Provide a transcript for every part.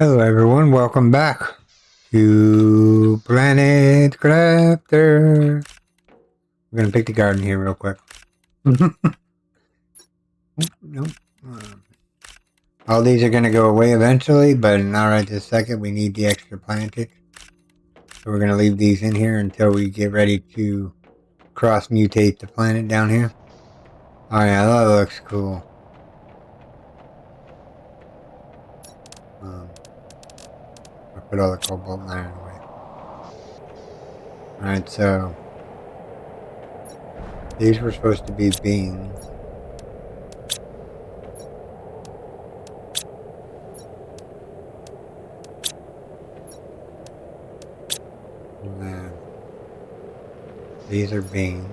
Hello everyone, welcome back to Planet Crafter. We're gonna pick the garden here real quick. Nope. All these are gonna go away eventually, but not right this second. We need the extra plantage. So we're gonna leave these in here until we get ready to cross-mutate the planet down here. Oh yeah, that looks cool. I put all the cobalt iron away. Alright, so these were supposed to be beans. And then these are beans.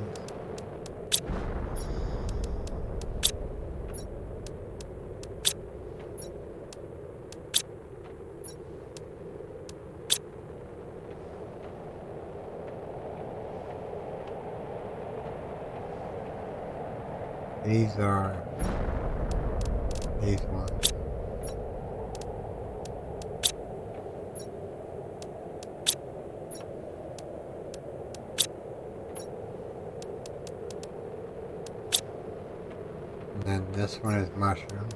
These are these ones. And then this one is mushrooms.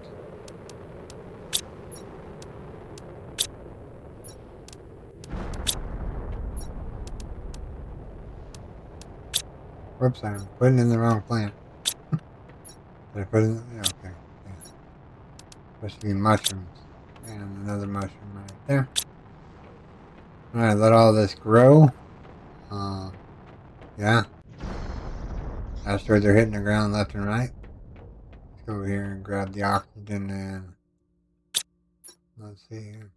Whoops, I'm putting in the wrong plant. Did I put in? Yeah, okay. Yeah. Supposed to be mushrooms. And another mushroom right there. Alright, let all this grow. Yeah. Asteroids are hitting the ground left and right. Let's go over here and grab the oxygen and let's see here.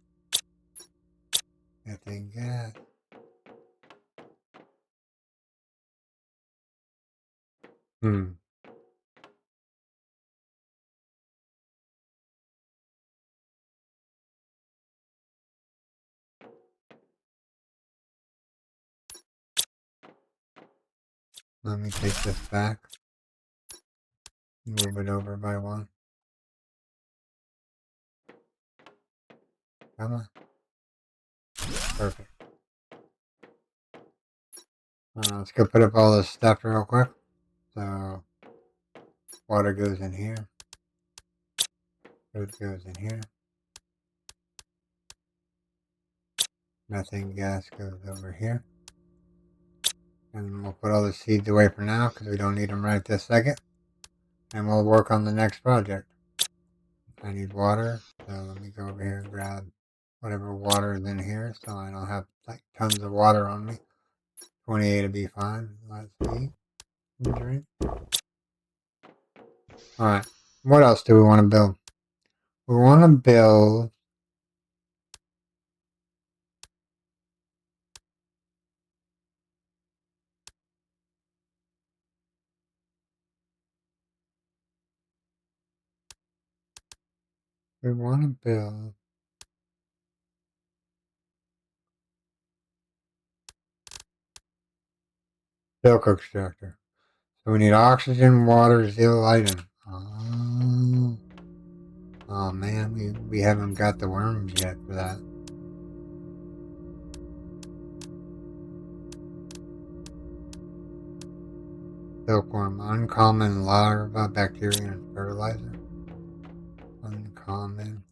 Methane gas. Let me take this back. Move it over by one. Come on. Perfect. Let's go put up all this stuff real quick. So, water goes in here. Food goes in here. Methane gas goes over here. And we'll put all the seeds away for now because we don't need them right this second. And we'll work on the next project. I need water, so let me go over here and grab whatever water is in here so I don't have like tons of water on me. 28 will be fine. Let's see. Drink. Alright, what else do we want to build? We want to build silk extractor. So we need oxygen, water, zeolite, and oh man, we haven't got the worms yet for that. Silkworm, uncommon larva, bacteria, and fertilizer. Uncommon.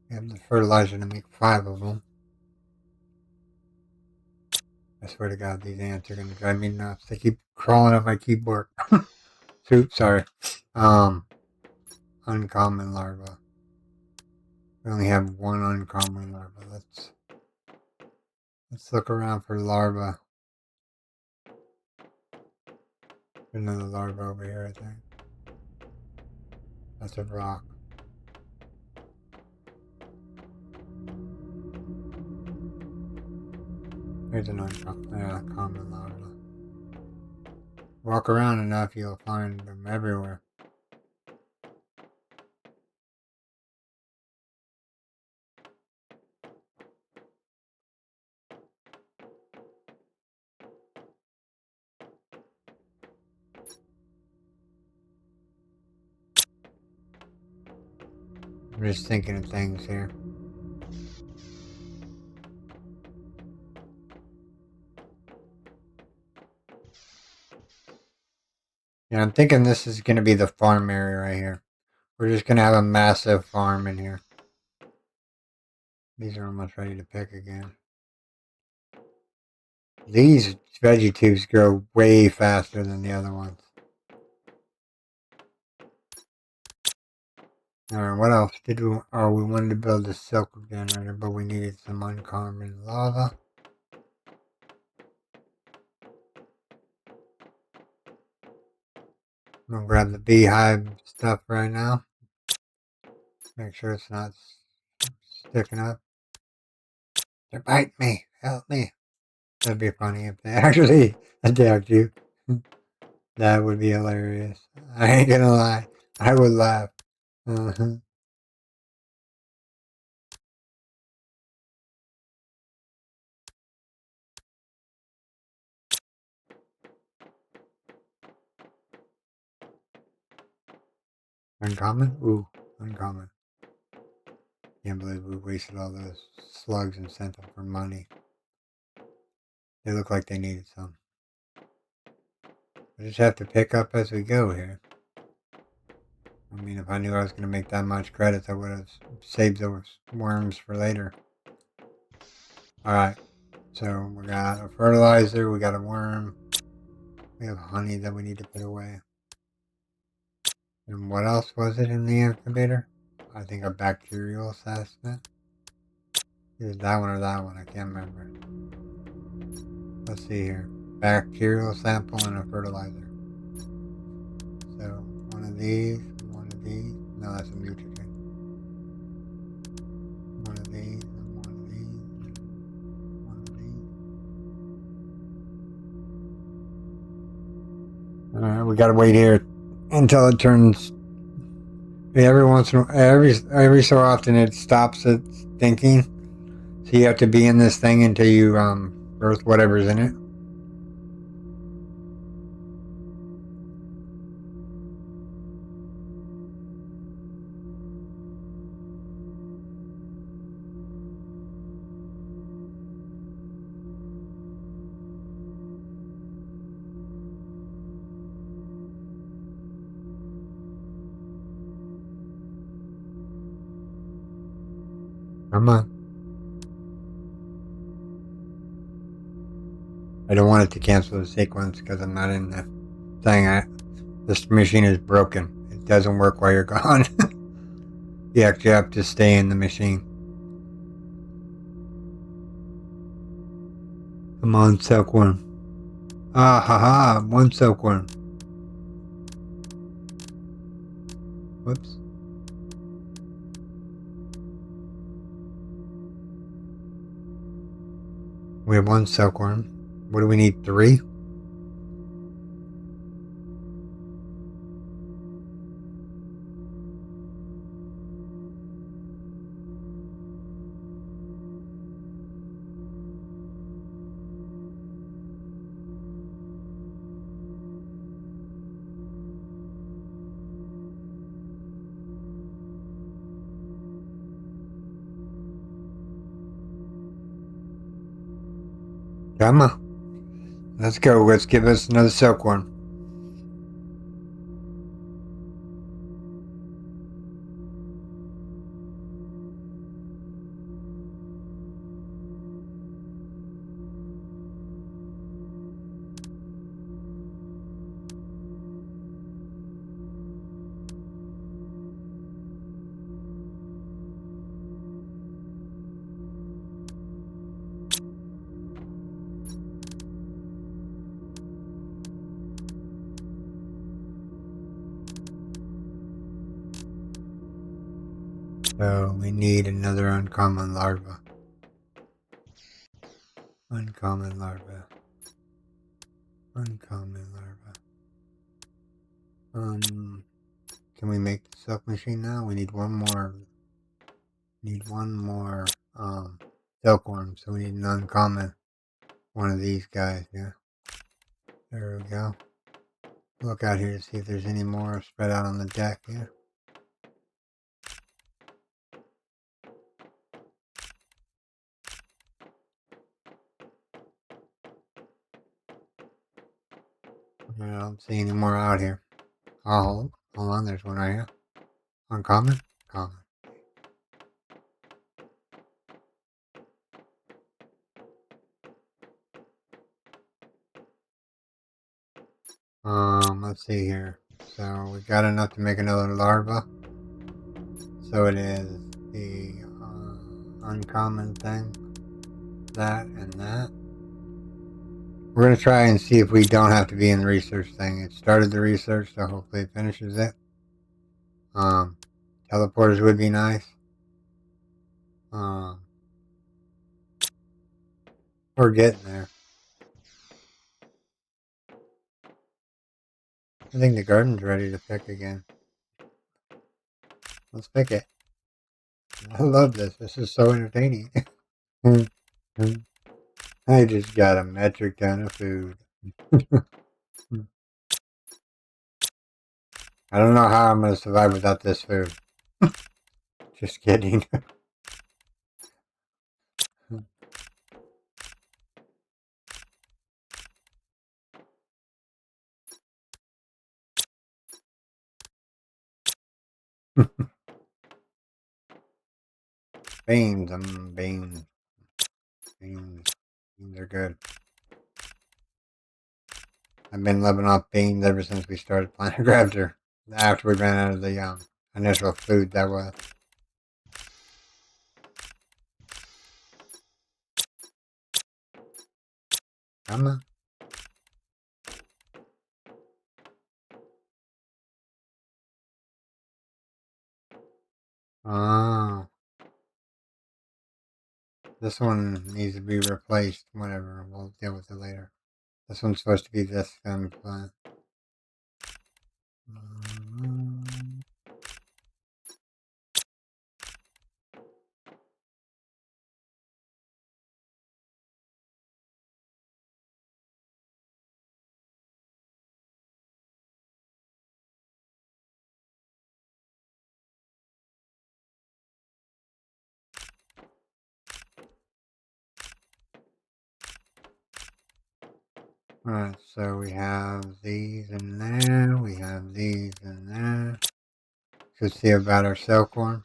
We have the fertilizer to make 5 of them. I swear to God, these ants are going to drive me nuts. They keep crawling up my keyboard. Oops, sorry. Uncommon larva. We only have one uncommon larva. Let's look around for larva. There's another larva over here, I think. That's a rock. There's an uncommon larva. Walk around enough, you'll find them everywhere. I'm just thinking of things here. Yeah, I'm thinking this is going to be the farm area right here. We're just going to have a massive farm in here. These are almost ready to pick again. These veggie tubes grow way faster than the other ones. Alright, what else did we... Oh, we wanted to build a silk generator, but we needed some uncommon lava. I'm going to grab the beehive stuff right now. Make sure it's not sticking up. They're biting me. Help me. That'd be funny if they actually attacked you. That would be hilarious. I ain't gonna lie. I would laugh. Uh-huh. Uncommon? Ooh, uncommon. Can't believe we wasted all those slugs and sent them for money. They look like they needed some. We just have to pick up as we go here. I mean, if I knew I was going to make that much credits, I would have saved those worms for later. Alright, so we got a fertilizer, we got a worm, we have honey that we need to put away. And what else was it in the incubator? I think a bacterial assessment. Either that one or that one, I can't remember. Let's see here. Bacterial sample and a fertilizer. So, one of these, one of these. No, that's a mutagen. One of these, and one of these, and one of these. Alright, we gotta wait here until it turns. Every once in every so often it stops its thinking. So you have to be in this thing until you birth whatever's in it. Come on. I don't want it to cancel the sequence because I'm not in the thing. This machine is broken. It doesn't work while you're gone. You actually have to stay in the machine. Come on, silkworm. Ah, haha, one silkworm. Whoops. We have one silkworm. What do we need? 3? Come on. Let's go. Let's give us another silkworm. So we need another uncommon larva. Uncommon larva. Uncommon larva. Can we make the silk machine now? We need one more. Need one more silkworm, so we need an uncommon one of these guys. Yeah. There we go. Look out here to see if there's any more spread out on the deck. Yeah. I don't see any more out here. Oh, hold on, there's one right here. Uncommon? Common. Let's see here. So we got enough to make another larva. So it is the uncommon thing, that and that. We're going to try and see if we don't have to be in the research thing. It started the research, so hopefully it finishes it. Teleporters would be nice. We're getting there. I think the garden's ready to pick again. Let's pick it. I love this. This is so entertaining. I just got a metric ton of food. I don't know how I'm going to survive without this food. Just kidding. Beans. Beans. Beans. Beans are good. I've been living off beans ever since we started planting grabs, after we ran out of the initial food that was. Come on. Oh. This one needs to be replaced. Whatever. We'll deal with it later. This one's supposed to be this kind of plant. Alright, so we have these in there. We have these in there. Let's see about our silkworm.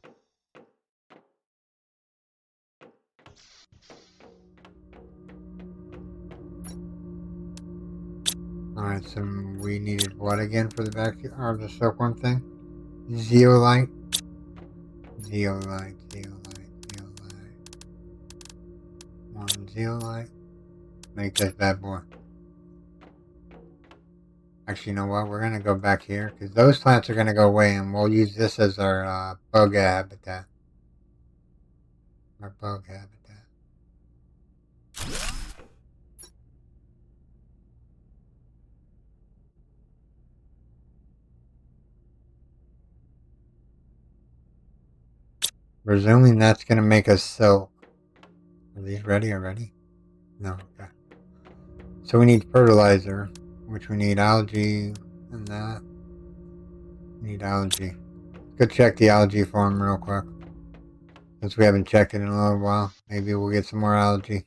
Alright, so we needed what again for the vacuum or the silkworm thing? Zeolite. Zeolite. One zeolite. Make this bad boy. Actually, you know what? We're gonna go back here because those plants are gonna go away, and we'll use this as our bug habitat. Our bug habitat. Presuming that's gonna make us silk. Are these ready already? No. Okay. So we need fertilizer, which we need algae and that. We need algae. Go check the algae farm real quick. Since we haven't checked it in a little while. Maybe we'll get some more algae.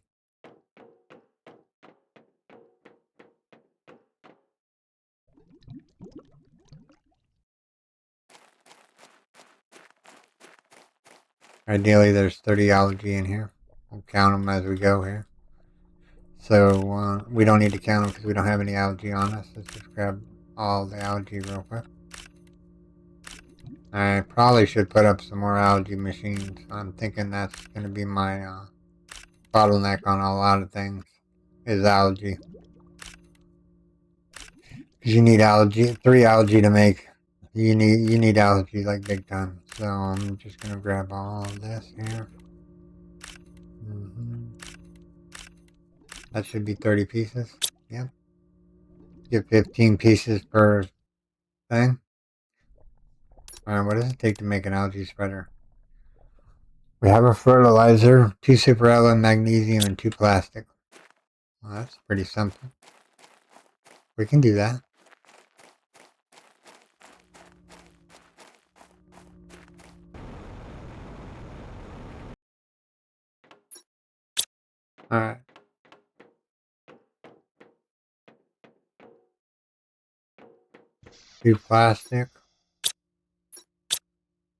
Ideally, there's 30 algae in here. We'll count them as we go here. So we don't need to count them because we don't have any algae on us. Let's just grab all the algae real quick. I probably should put up some more algae machines. I'm thinking that's going to be my bottleneck on a lot of things, is algae. Because you need algae, 3 algae to make. You need algae like big time. So I'm just going to grab all of this here. That should be 30 pieces. Yep. Get 15 pieces per thing. Alright, what does it take to make an algae spreader? We have a fertilizer, 2 superalloy magnesium, and 2 plastic. Well, that's pretty simple. We can do that. Alright. 2 plastic.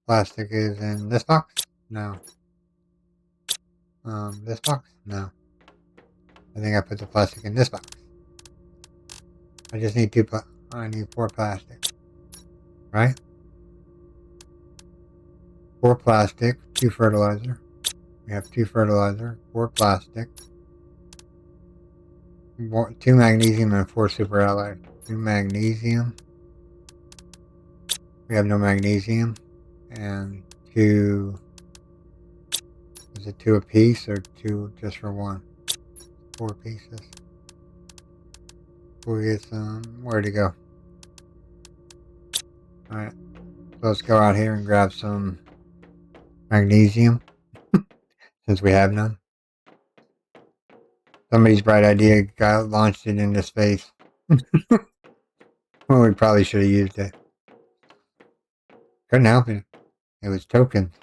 Plastic is in this box? No. This box? No. I think I put the plastic in this box. I just need I need 4 plastic. Right? 4 plastic, 2 fertilizer. We have 2 fertilizer, 4 plastic, 2 magnesium, and 4 super alloy. 2 magnesium. We have no magnesium. And 2. Is it 2 a piece or 2 just for 1? 4 pieces. We'll get some. Where'd it go? Alright. So let's go out here and grab some magnesium. Since we have none. Somebody's bright idea got launched it into space. Well, we probably should have used it. Couldn't help it. It was tokens.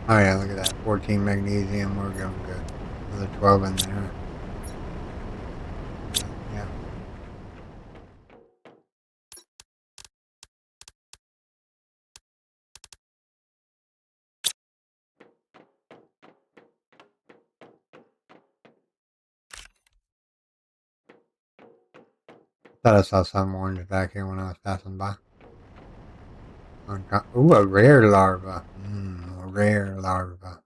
Oh yeah, look at that. 14 magnesium, we're going good. Another 12 in there. Yeah. Thought I saw some orange back here when I was passing by. Ooh, a rare larva. A rare larva.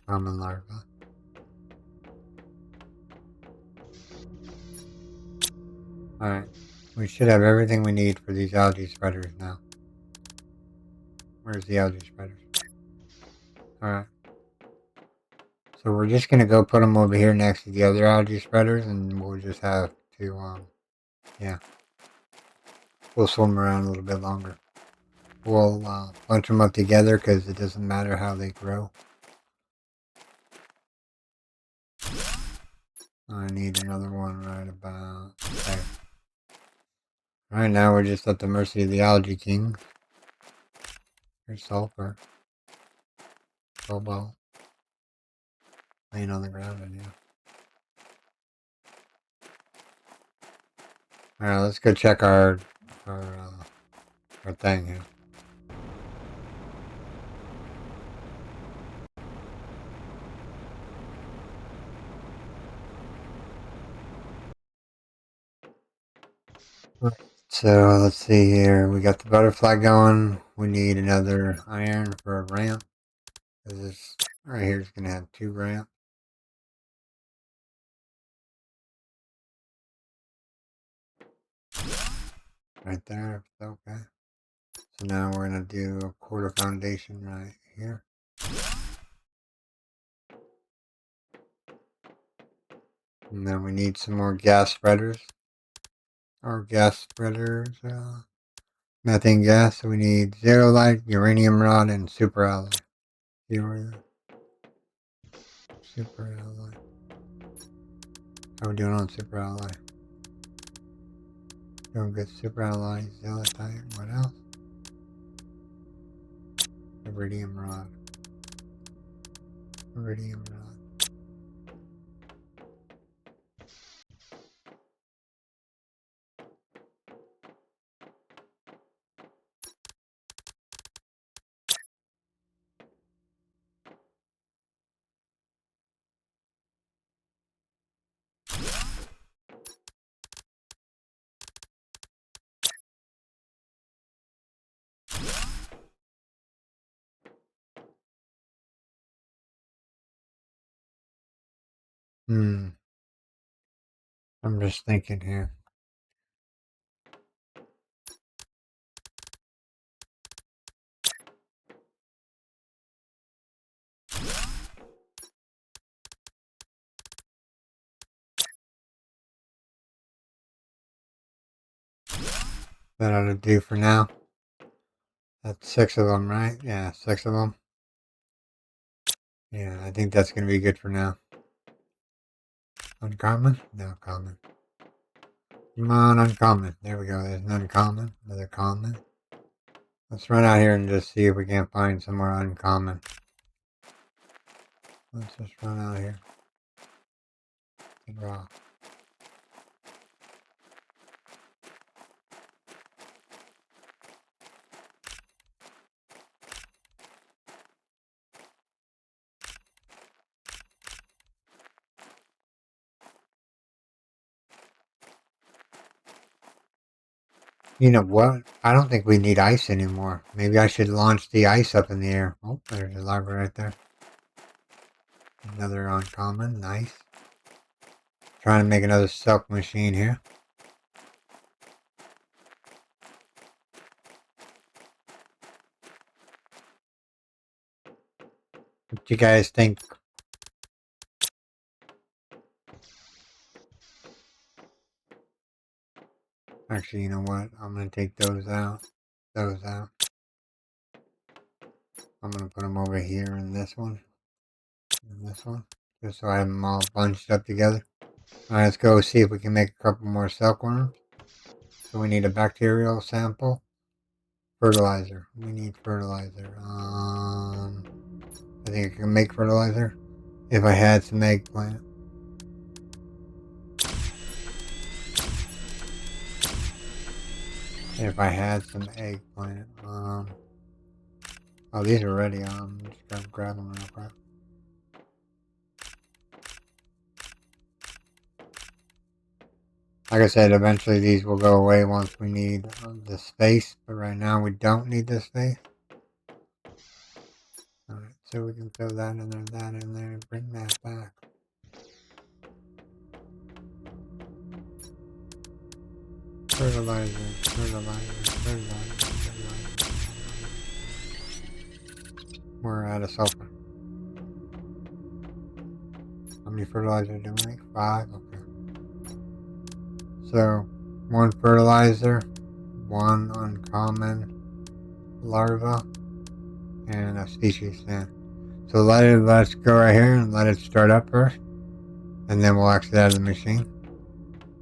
Common larva. Alright. We should have everything we need for these algae spreaders now. Where's the algae spreaders? Alright. So we're just going to go put them over here next to the other algae spreaders, and we'll just have to, yeah. We'll swim around a little bit longer. We'll bunch them up together because it doesn't matter how they grow. I need another one right about there. Right now we're just at the mercy of the algae king. Here's sulfur. Cobalt. Laying on the ground in here. Alright, let's go check our thing here. So let's see here. We got the butterfly going. We need another iron for a ramp. This right here is going to have 2 ramps. Right there. Okay. So now we're going to do a quarter foundation right here. And then we need some more gas spreaders. Methane gas. So we need zeolite, uranium rod, and super alloy. Super alloy. How are we doing on super alloy? Doing good. Super alloy, zeolite. What else? Iridium rod. Iridium rod. I'm just thinking here. That ought to do for now. That's 6 of them, right? Yeah, 6 of them. Yeah, I think that's going to be good for now. Uncommon? No, common. Come on, uncommon. There we go. There's an uncommon. Another common. Let's run out here and just see if we can't find some more uncommon. Let's just run out here. And rock. You know what? I don't think we need ice anymore. Maybe I should launch the ice up in the air. Oh, there's a lava right there. Another uncommon. Nice. Trying to make another silk machine here. What do you guys think? Actually, you know what? I'm going to take those out. Those out. I'm going to put them over here in this one. And this one. Just so I have them all bunched up together. Alright, let's go see if we can make a couple more silkworms. So we need a bacterial sample. Fertilizer. We need fertilizer. I think I can make fertilizer if I had some eggplant. If I had some eggplant. Oh, these are ready. Just gonna grab them real quick. Like I said, eventually these will go away once we need the space, but right now we don't need the space. Alright, so we can throw that in there, and bring that back. Fertilizer. We're out of sulfur. How many fertilizer do we make? 5? Okay. So, 1 fertilizer, 1 uncommon larva, and a species stand. So let's go right here and let it start up first, and then we'll exit out of the machine.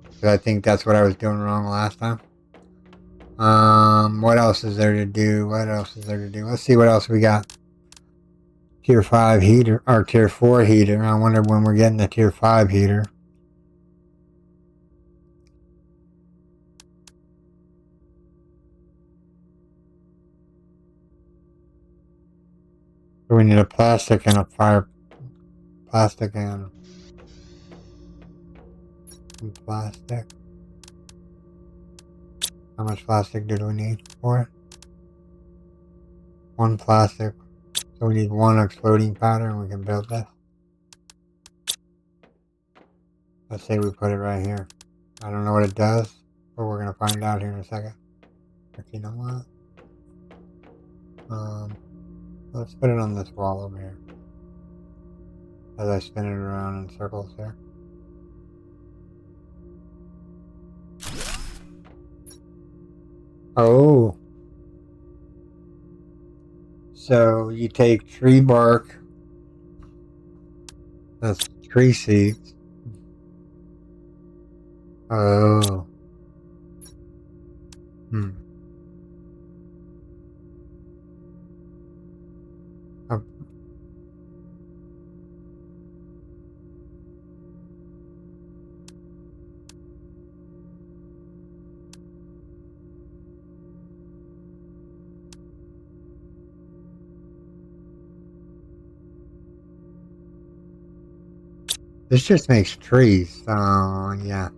Because I think that's what I was doing wrong last time. What else is there to do? Let's see what else we got. Tier 5 heater, or Tier 4 heater. I wonder when we're getting the Tier 5 heater. So we need a plastic and a fire. Plastic and plastic. How much plastic did we need for it? 1 plastic. So we need 1 exploding powder and we can build this. Let's say we put it right here. I don't know what it does, but we're going to find out here in a second. But you know what? Let's put it on this wall over here. As I spin it around in circles here. Oh. So you take tree bark. That's tree seeds. Oh. This just makes trees. So, yeah.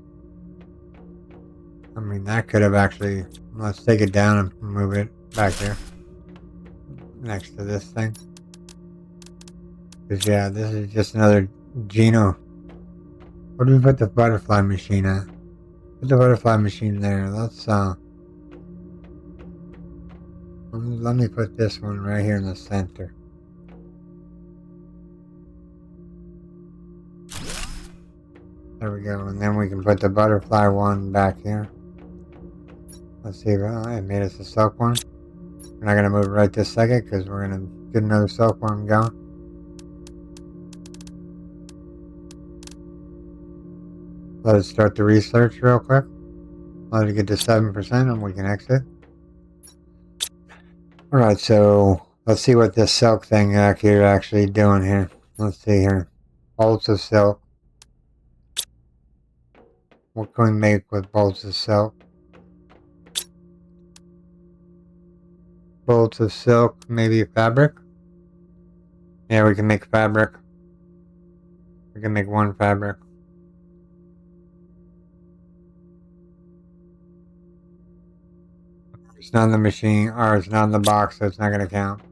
I mean, that could have actually... Let's take it down and move it back here. Next to this thing. Because, yeah, this is just another Geno. Where do we put the butterfly machine at? Put the butterfly machine there. Let's, let me put this one right here in the center. There we go. And then we can put the butterfly one back here. Let's see. Well, it made us a silkworm. We're not going to move it right this second because we're going to get another silkworm going. Let us start the research real quick. Let it get to 7% and we can exit. Alright, so let's see what this silk thing here actually doing here. Let's see here. Bolts of silk. What can we make with bolts of silk? Bolts of silk, maybe fabric? Yeah, we can make fabric. We can make one fabric. It's not in the machine, or it's not in the box, so it's not going to count.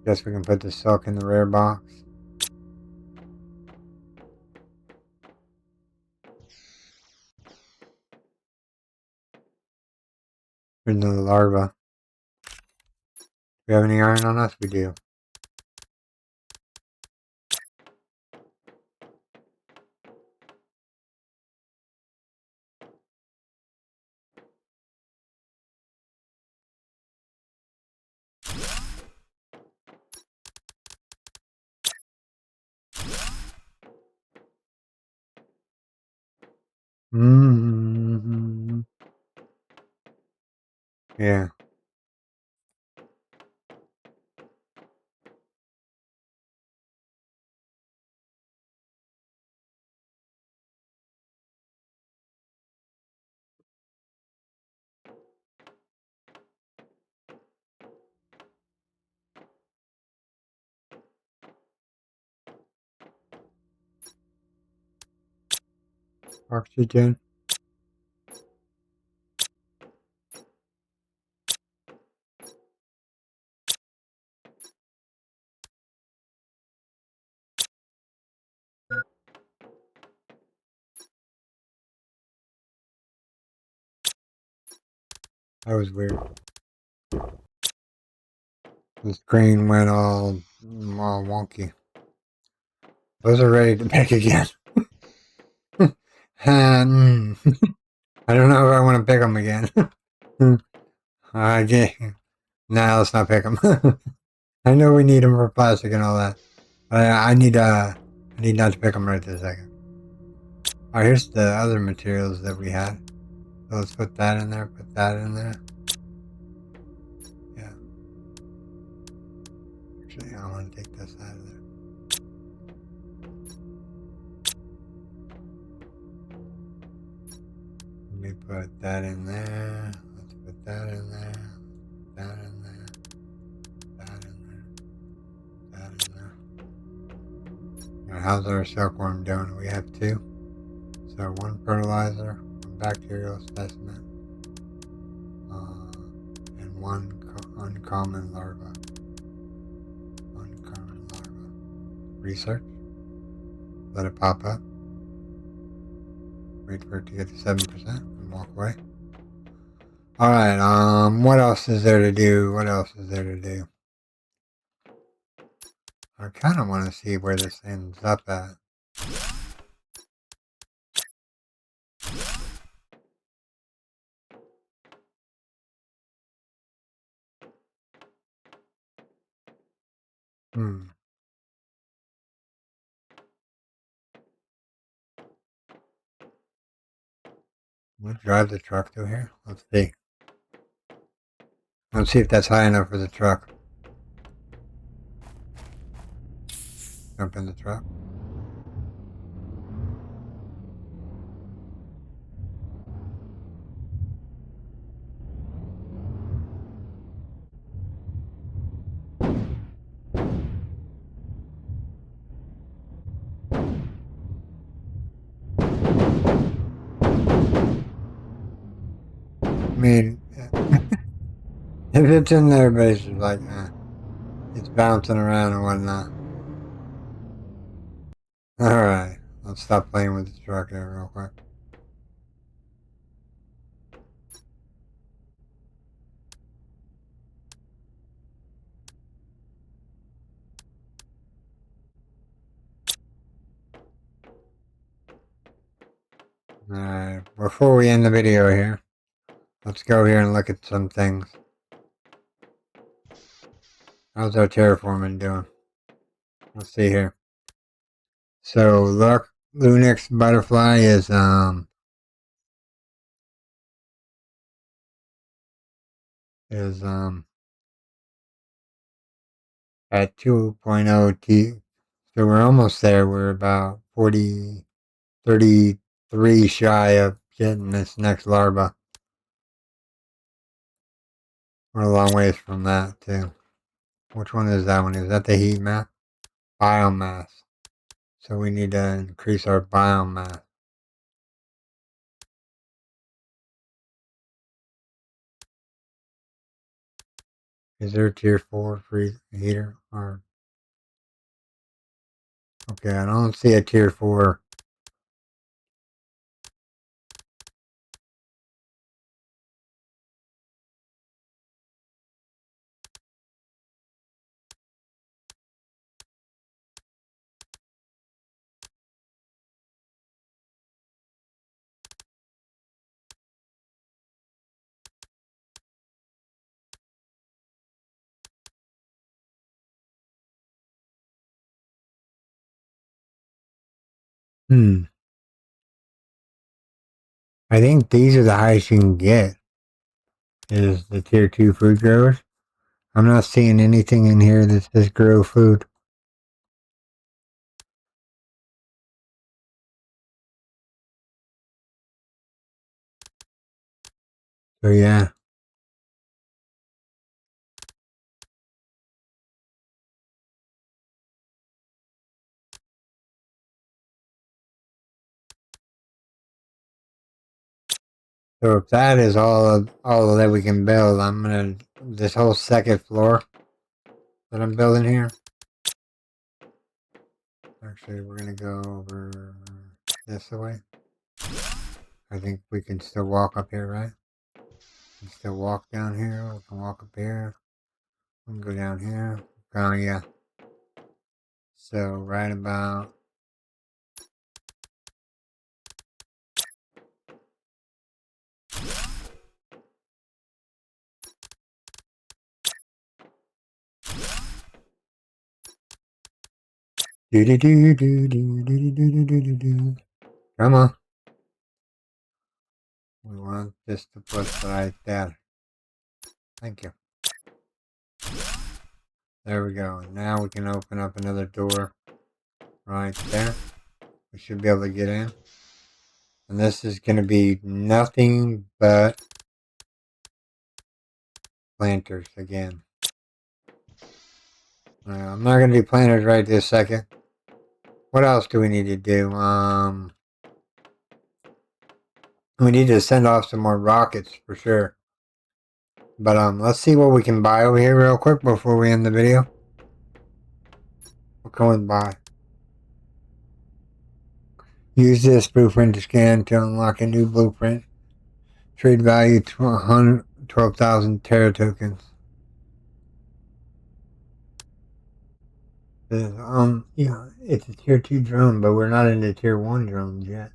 Guess we can put the silk in the rare box. Here's another larva. Do we have any iron on us? We do. Yeah. Oxygen. That was weird. The screen went all wonky. Those are ready to pick again. And I don't know if I want to pick them again. Okay. Nah, let's not pick them. I know we need them for plastic and all that. But I need not to pick them right this second. Alright, here's the other materials that we had. So let's put that in there, put that in there. Yeah. Actually, I want to take this out of there. Let me put that in there. Let's put that in there. That in there. That in there. That in there. Now, how's our silkworm doing? We have 2. So 1 fertilizer, 1 bacterial specimen, and 1 uncommon larva. Uncommon larva. Research. Let it pop up. Wait for it to get to 7% and walk away. Alright, what else is there to do? What else is there to do? I kind of want to see where this ends up at. We'll drive the truck through here. Let's see. Let's see if that's high enough for the truck. Jump in the truck. I mean, if it's in there, but it's like, it's bouncing around and whatnot. Alright, let's stop playing with the truck here real quick. Alright, before we end the video here, let's go here and look at some things. How's our terraforming doing? Let's see here. So Lunix butterfly is at 2.0 T. So we're almost there. We're about 33 shy of getting this next larva. We're a long ways from that too. Which one is that one? Is that the heat map? Biomass. So we need to increase our biomass. Is there a tier 4 free heater? Or okay, I don't see a tier 4. I think these are the highest you can get. Is the tier 2 food growers. I'm not seeing anything in here that says grow food. So yeah. So if that is all that we can build, I'm gonna this whole second floor that I'm building here. Actually, we're gonna go over this way. I think we can still walk up here, right? We can still walk down here. We can walk up here. We can go down here. Oh yeah. So right about. Do do do do do do do do do do. Come on. We want this to put right there. Thank you. There we go. Now we can open up another door right there. We should be able to get in. And this is going to be nothing but planters again. I'm not going to do planters right this second. What else do we need to do? We need to send off some more rockets for sure. But let's see what we can buy over here real quick before we end the video. What can we buy? Use this blueprint to scan to unlock a new blueprint. Trade value to 112,000 Terra tokens. Yeah, it's a tier 2 drone, but we're not into tier 1 drones yet.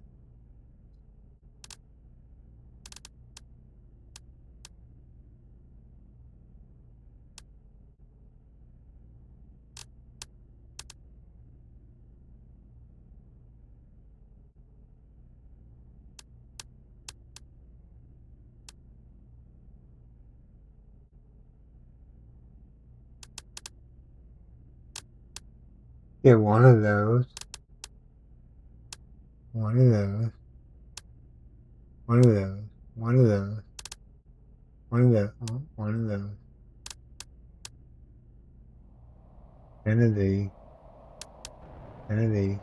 Get one of those. One of those. One of those. One of those. One of those. One of those. 10 of these. 10 of these.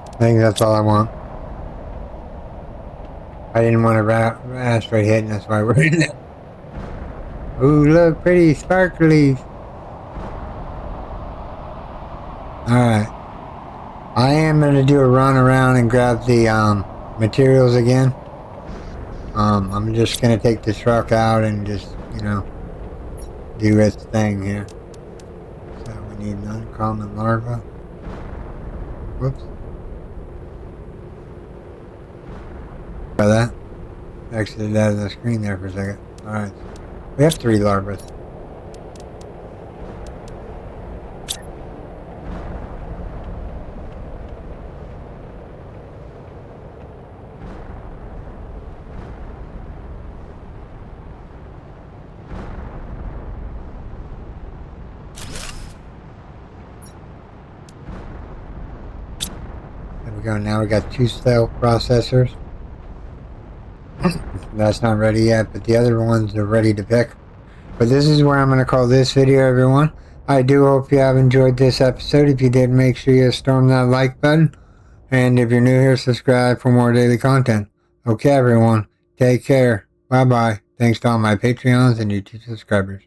I think that's all I want. I didn't want to asteroid hit, and that's why we're in it. Ooh, look, pretty sparklies. Alright. I am going to do a run around and grab the materials again. I'm just going to take the truck out and just, do its thing here. So we need an uncommon larva. Whoops. Try that. Exited out of the screen there for a second. Alright. We have 3 larvas. There we go. Now we got 2 cell processors. That's not ready yet, but the other ones are ready to pick. But this is where I'm going to call this video, everyone. I do hope you have enjoyed this episode. If you did, make sure you storm that like button. And if you're new here, subscribe for more daily content. Okay, everyone. Take care. Bye-bye. Thanks to all my Patreons and YouTube subscribers.